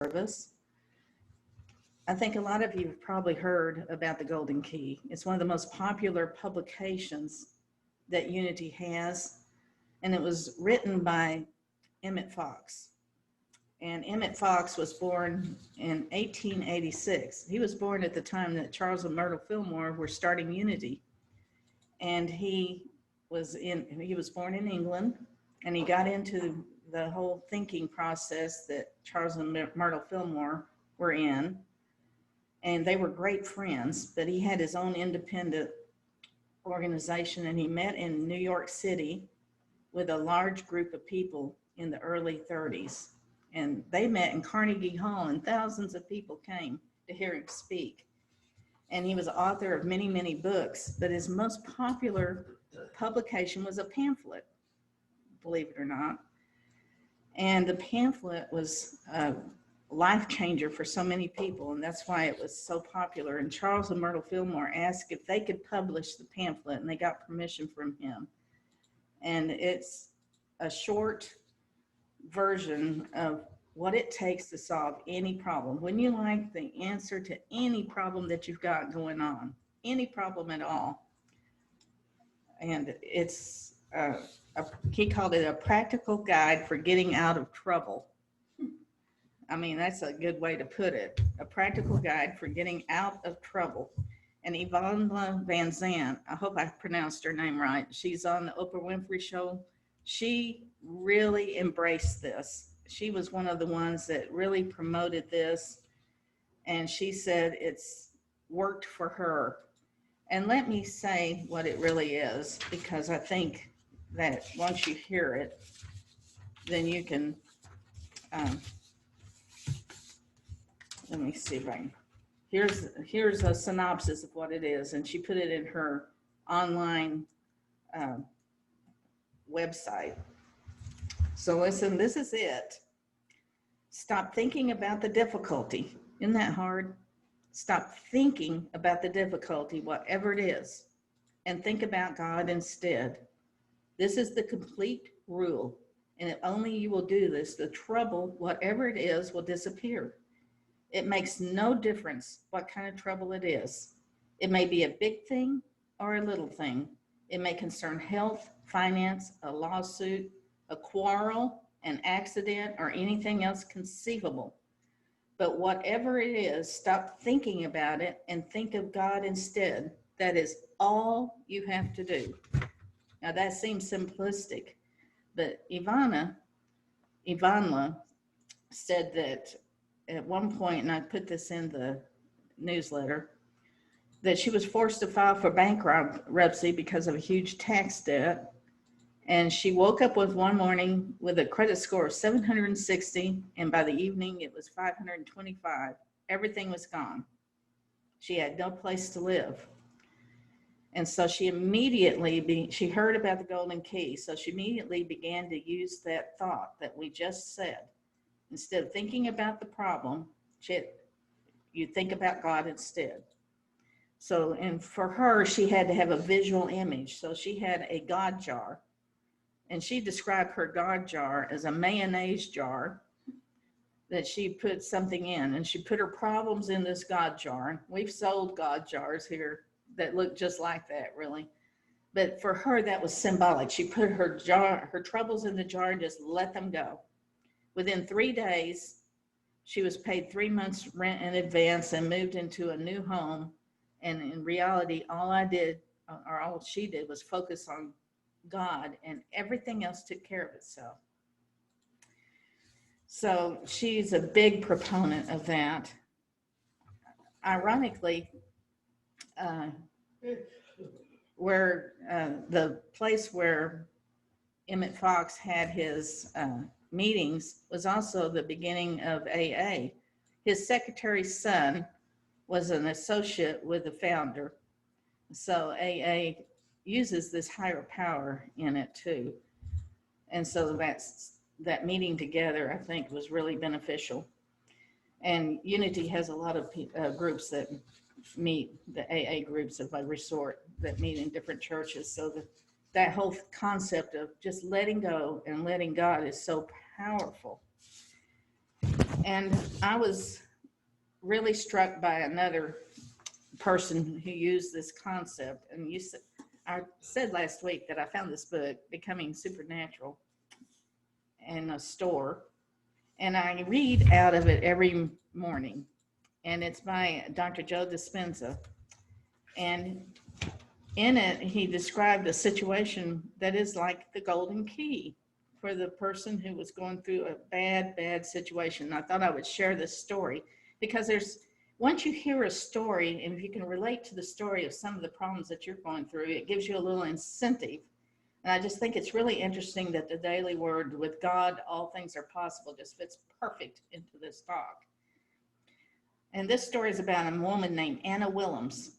service. I think a lot of you have probably heard about the Golden Key. It's one of the most popular publications that Unity has, and it was written by Emmett Fox. And Emmett Fox was born in 1886. He was born at the time that Charles and Myrtle Fillmore were starting Unity. And he was born in England, and he got into the whole thinking process that Charles and Myrtle Fillmore were in. And they were great friends, but he had his own independent organization, and he met in New York City with a large group of people in the early 30s. And they met in Carnegie Hall, and thousands of people came to hear him speak. And he was the author of many, many books, but his most popular publication was a pamphlet, believe it or not. And the pamphlet was a life changer for so many people, and that's why it was so popular. And Charles and Myrtle Fillmore asked if they could publish the pamphlet, and they got permission from him. And it's a short version of what it takes to solve any problem. Wouldn't you like the answer to any problem that you've got going on? Any problem at all. And it's, he called it a practical guide for getting out of trouble. I mean, that's a good way to put it. A practical guide for getting out of trouble. And Ivanhoe Van Zandt, I hope I pronounced her name right. She's on the Oprah Winfrey Show. She really embraced this. She was one of the ones that really promoted this. And she said it's worked for her. And let me say what it really is, because I think that once you hear it, then you can, let me see if I can, here's a synopsis of what it is. And she put it in her online website. So listen, this is it. Stop thinking about the difficulty. Isn't that hard? Stop thinking about the difficulty, whatever it is, and think about God instead. This is the complete rule. And if only you will do this, the trouble, whatever it is, will disappear. It makes no difference what kind of trouble it is. It may be a big thing or a little thing. It may concern health, finance, a lawsuit, a quarrel, an accident, or anything else conceivable. But whatever it is, stop thinking about it and think of God instead. That is all you have to do. Now that seems simplistic, but Ivanhoe said that at one point, and I put this in the newsletter, that she was forced to file for bankruptcy because of a huge tax debt. And she woke up with one morning with a credit score of 760, and by the evening it was 525. Everything was gone. She had no place to live. And so she immediately, she heard about the Golden Key, so she immediately began to use that thought that we just said. Instead of thinking about the problem, you think about God instead. So, and for her, she had to have a visual image. So she had a God jar. And she described her God jar as a mayonnaise jar that she put something in. And she put her problems in this God jar. We've sold God jars here that look just like that, really. But for her, that was symbolic. She put her troubles in the jar and just let them go. Within 3 days, she was paid 3 months rent in advance and moved into a new home. And in reality, all she did was focus on God, and everything else took care of itself. So she's a big proponent of that. Ironically, the place where Emmett Fox had his meetings was also the beginning of AA. His secretary's son was an associate with the founder. So AA uses this higher power in it too. And so that meeting together, I think, was really beneficial. And Unity has a lot of groups that meet, the AA groups of a resort that meet in different churches. So that whole concept of just letting go and letting God is so powerful. And I was really struck by another person who used this concept. And I said last week that I found this book, Becoming Supernatural, in a store, and I read out of it every morning. And it's by Dr. Joe Dispenza. And in it, he described a situation that is like the golden key for the person who was going through a bad situation. And I thought I would share this story because once you hear a story, and if you can relate to the story of some of the problems that you're going through, it gives you a little incentive. And I just think it's really interesting that the daily word, with God, all things are possible, just fits perfect into this talk. And this story is about a woman named Anna Willems.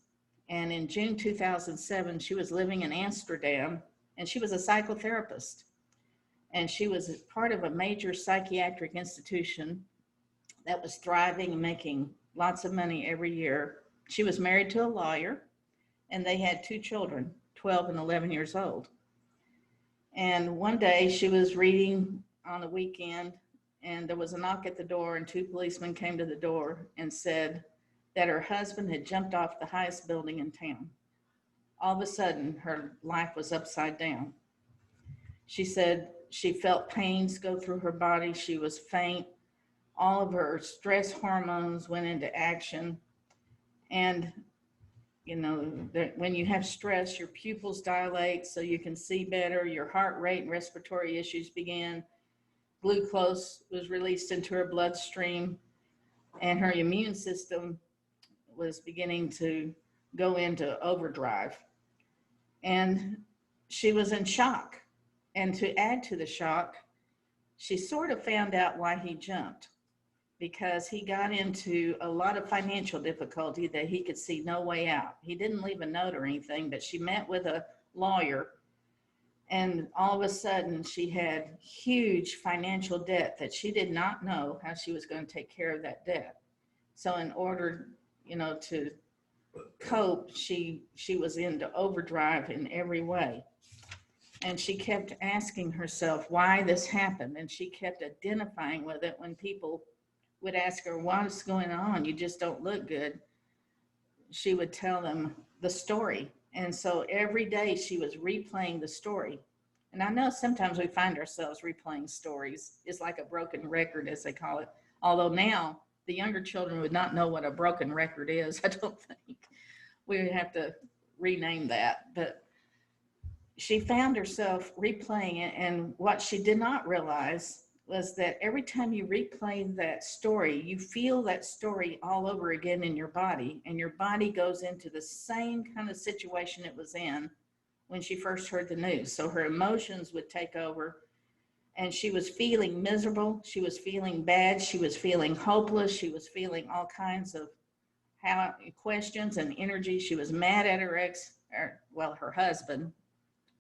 And in June 2007, she was living in Amsterdam, and she was a psychotherapist. And she was part of a major psychiatric institution that was thriving and making lots of money every year. She was married to a lawyer, and they had 2 children, 12 and 11 years old. And one day she was reading on a weekend, and there was a knock at the door, and 2 policemen came to the door and said that her husband had jumped off the highest building in town. All of a sudden, her life was upside down. She said she felt pains go through her body. She was faint. All of her stress hormones went into action. And you know, when you have stress, your pupils dilate so you can see better, your heart rate and respiratory issues began. Glucose was released into her bloodstream, and her immune system was beginning to go into overdrive. And she was in shock. And to add to the shock, she sort of found out why he jumped, because he got into a lot of financial difficulty that he could see no way out. He didn't leave a note or anything, but she met with a lawyer, and all of a sudden she had huge financial debt that she did not know how she was going to take care of that debt. So in order, to cope, she was into overdrive in every way. And she kept asking herself why this happened, and she kept identifying with it when people would ask her, what's going on? You just don't look good. She would tell them the story. And so every day she was replaying the story. And I know sometimes we find ourselves replaying stories. It's like a broken record, as they call it. Although now the younger children would not know what a broken record is. I don't think we would have to rename that. But she found herself replaying it. And what she did not realize was that every time you replay that story, you feel that story all over again in your body, and your body goes into the same kind of situation it was in when she first heard the news. So her emotions would take over, and she was feeling miserable. She was feeling bad. She was feeling hopeless. She was feeling all kinds of questions and energy. She was mad at her husband,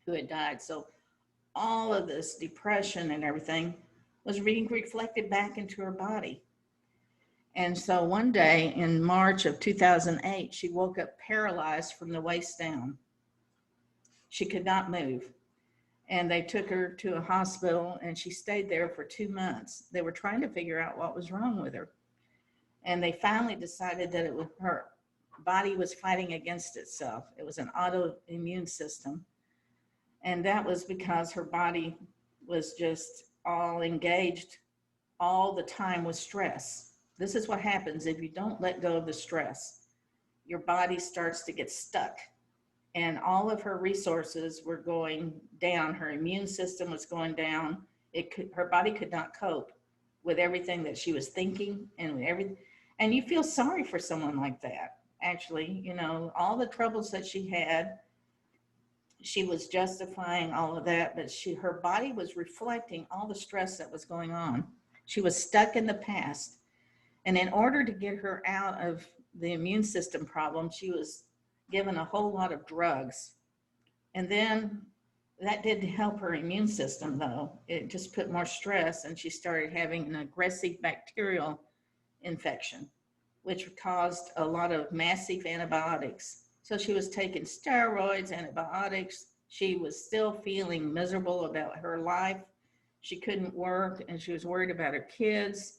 who had died. So all of this depression and everything was being reflected back into her body. And so one day in March of 2008, she woke up paralyzed from the waist down. She could not move. And they took her to a hospital, and she stayed there for 2 months. They were trying to figure out what was wrong with her. And they finally decided that her body was fighting against itself. It was an autoimmune system. And that was because her body was just all engaged all the time with stress. This is what happens if you don't let go of the stress. Your body starts to get stuck, and all of her resources were going down. Her immune system was going down. Her body could not cope with everything that she was thinking and you feel sorry for someone like that. Actually, all the troubles that she had, she was justifying all of that, but her body was reflecting all the stress that was going on. She was stuck in the past. And in order to get her out of the immune system problem, she was given a whole lot of drugs. And then that didn't help her immune system, though. It just put more stress, and she started having an aggressive bacterial infection, which caused a lot of massive antibiotics. So she was taking steroids, antibiotics. She was still feeling miserable about her life. She couldn't work, and she was worried about her kids.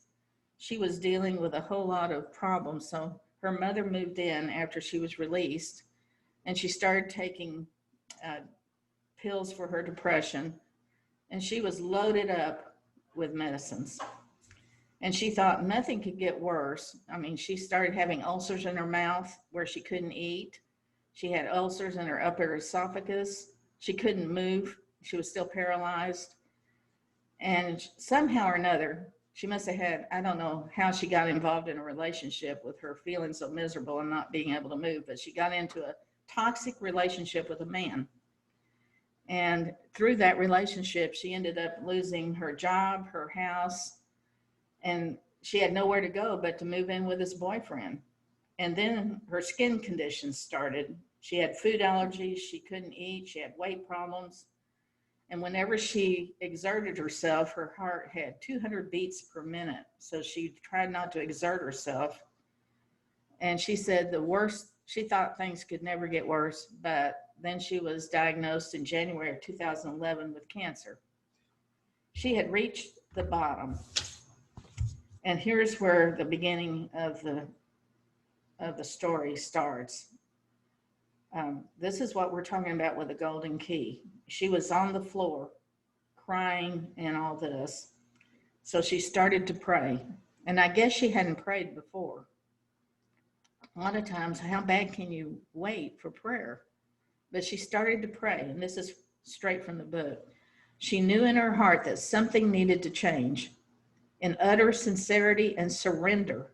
she was dealing with a whole lot of problems. So her mother moved in after she was released, and she started taking uh, pills for her depression, and she was loaded up with medicines. And she thought nothing could get worse. I mean, she started having ulcers in her mouth where she couldn't eat. She had ulcers in her upper esophagus. She couldn't move. She was still paralyzed. And somehow or another, she must have had, I don't know how she got involved in a relationship with her feeling so miserable and not being able to move, but she got into a toxic relationship with a man. And through that relationship, she ended up losing her job, her house, and she had nowhere to go but to move in with his boyfriend. And then her skin conditions started. She had food allergies, she couldn't eat, she had weight problems. And whenever she exerted herself, her heart had 200 beats per minute. So she tried not to exert herself. And she said the worst, she thought things could never get worse, but then she was diagnosed in January of 2011 with cancer. She had reached the bottom. And here's where the beginning of the story starts. This is what we're talking about with the golden key. She was on the floor crying and all this. So she started to pray. And I guess she hadn't prayed before. A lot of times, how bad can you wait for prayer? But she started to pray, and this is straight from the book. She knew in her heart that something needed to change. In utter sincerity and surrender,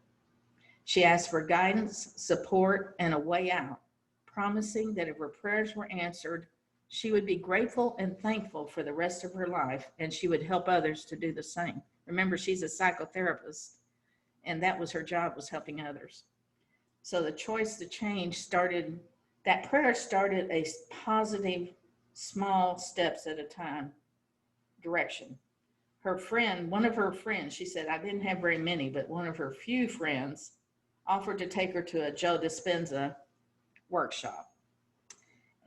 she asked for guidance, support, and a way out, promising that if her prayers were answered, she would be grateful and thankful for the rest of her life, and she would help others to do the same. Remember, she's a psychotherapist, and that was her job, was helping others. So the choice to change started, that prayer started a positive, small steps at a time direction. Her friend, one of her friends, she said, I didn't have very many, but one of her few friends offered to take her to a Joe Dispenza workshop.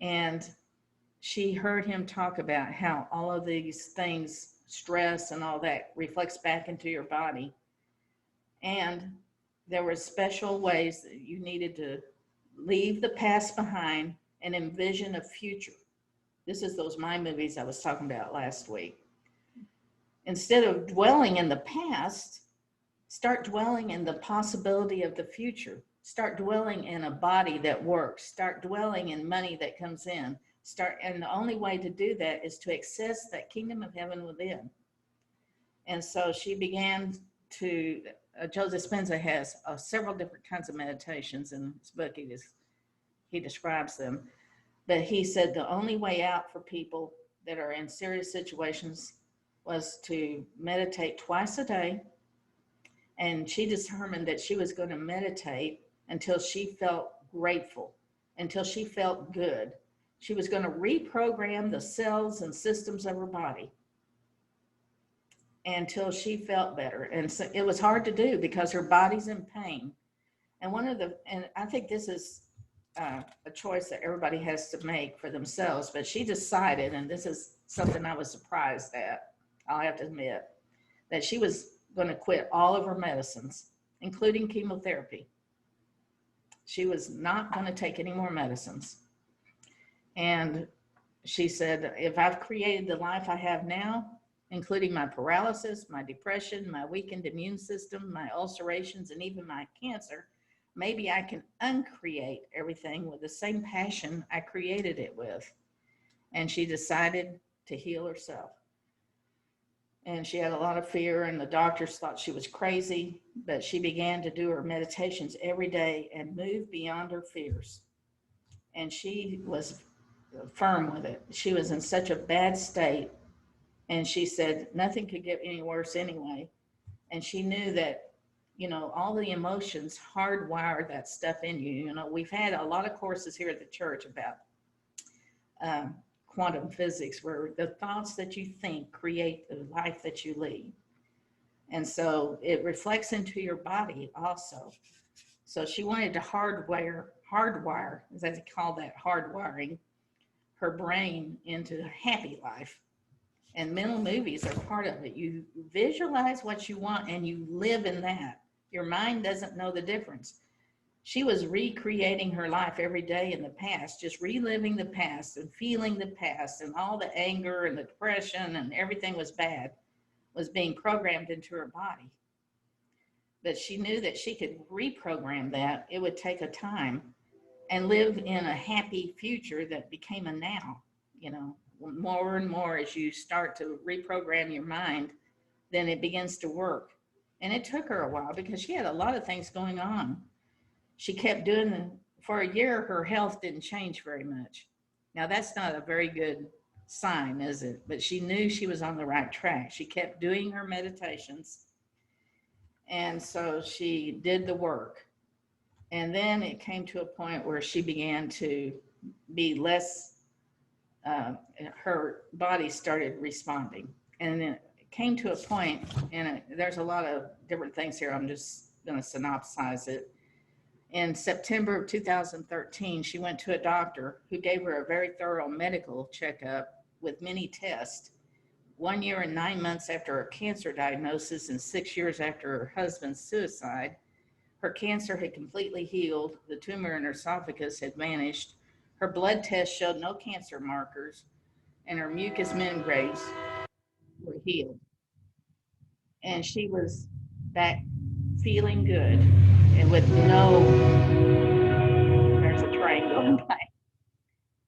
And she heard him talk about how all of these things, stress and all that, reflects back into your body. And there were special ways that you needed to leave the past behind and envision a future. This is those mind movies I was talking about last week. Instead of dwelling in the past, start dwelling in the possibility of the future. Start dwelling in a body that works. Start dwelling in money that comes in. And the only way to do that is to access that kingdom of heaven within. And so she began to, Joe Dispenza has several different kinds of meditations in his book. He describes them. But he said the only way out for people that are in serious situations was to meditate twice a day. And she determined that she was going to meditate until she felt grateful, until she felt good. She was going to reprogram the cells and systems of her body until she felt better. And so it was hard to do because her body's in pain. And I think this is a choice that everybody has to make for themselves, but she decided, and this is something I was surprised at, I'll have to admit, that she was going to quit all of her medicines, including chemotherapy. She was not going to take any more medicines. And she said, if I've created the life I have now, including my paralysis, my depression, my weakened immune system, my ulcerations, and even my cancer, maybe I can uncreate everything with the same passion I created it with. And she decided to heal herself. And she had a lot of fear, and the doctors thought she was crazy, but she began to do her meditations every day and move beyond her fears. And she was firm with it. She was in such a bad state, and she said nothing could get any worse anyway. And she knew that, all the emotions hardwire that stuff in you. We've had a lot of courses here at the church about quantum physics, where the thoughts that you think create the life that you lead. And so it reflects into your body also. So she wanted to hardwire, as they call that, hardwiring her brain into a happy life. And mental movies are part of it. You visualize what you want and you live in that. Your mind doesn't know the difference. She was recreating her life every day in the past, just reliving the past and feeling the past, and all the anger and the depression and everything was bad was being programmed into her body. But she knew that she could reprogram that. It would take a time and live in a happy future that became a now. You know, more and more as you start to reprogram your mind, then it begins to work. And it took her a while because she had a lot of things going on. She kept doing the, for a year, her health didn't change very much. Now, that's not a very good sign, is it? But she knew she was on the right track. She kept doing her meditations. And so she did the work. And then it came to a point where she began to be less, uh, her body started responding. And then it came to a point, and there's a lot of different things here. I'm just going to synopsize it. In September of 2013, she went to a doctor who gave her a very thorough medical checkup with many tests. 1 year and 9 months after her cancer diagnosis and 6 years after her husband's suicide, her cancer had completely healed. The tumor in her esophagus had vanished. Her blood test showed no cancer markers, and her mucous membranes were healed. And she was back feeling good and with no, there's a train going by,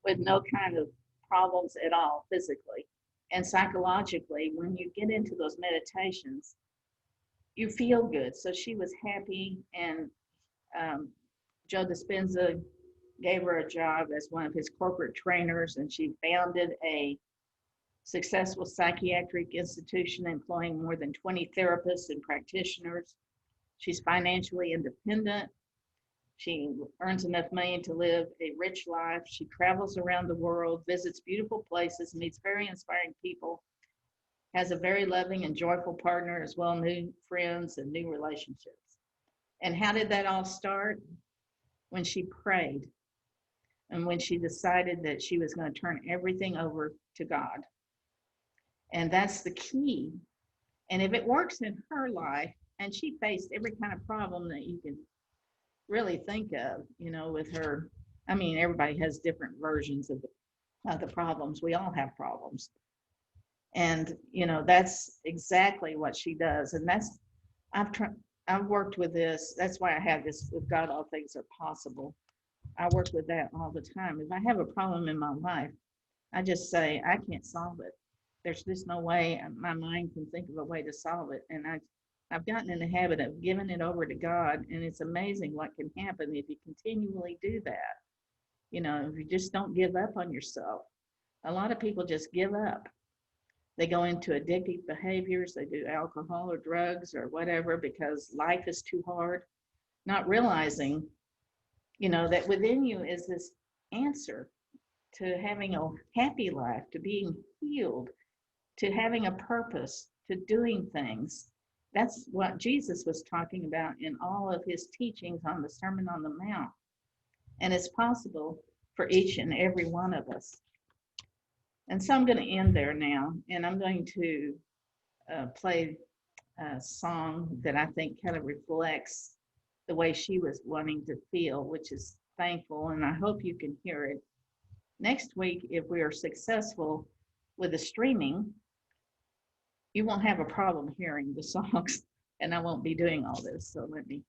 with no kind of problems at all physically. And psychologically, when you get into those meditations, you feel good. So she was happy, and um, Joe Dispenza gave her a job as one of his corporate trainers, and she founded a successful psychiatric institution employing more than 20 therapists and practitioners. She's financially independent. She earns enough money to live a rich life. She travels around the world, visits beautiful places, meets very inspiring people, has a very loving and joyful partner, as well as new friends and new relationships. And how did that all start? When she prayed and when she decided that she was going to turn everything over to God. And that's the key. And if it works in her life, and she faced every kind of problem that you can really think of, you know, with her. I mean, everybody has different versions of the problems. We all have problems. And, you know, that's exactly what she does. And that's, I've tried, I've worked with this. That's why I have this with God, all things are possible. I work with that all the time. If I have a problem in my life, I just say, I can't solve it. There's just no way my mind can think of a way to solve it. And I've gotten in the habit of giving it over to God. And it's amazing what can happen if you continually do that. You know, if you just don't give up on yourself. A lot of people just give up. They go into addictive behaviors. They do alcohol or drugs or whatever because life is too hard, not realizing, you know, that within you is this answer to having a happy life, to being healed, to having a purpose, to doing things. That's what Jesus was talking about in all of his teachings on the Sermon on the Mount. And it's possible for each and every one of us. And so I'm going to end there now, and I'm going to play a song that I think kind of reflects the way she was wanting to feel, which is thankful, and I hope you can hear it. Next week, if we are successful with the streaming, you won't have a problem hearing the songs, and I won't be doing all this. So let me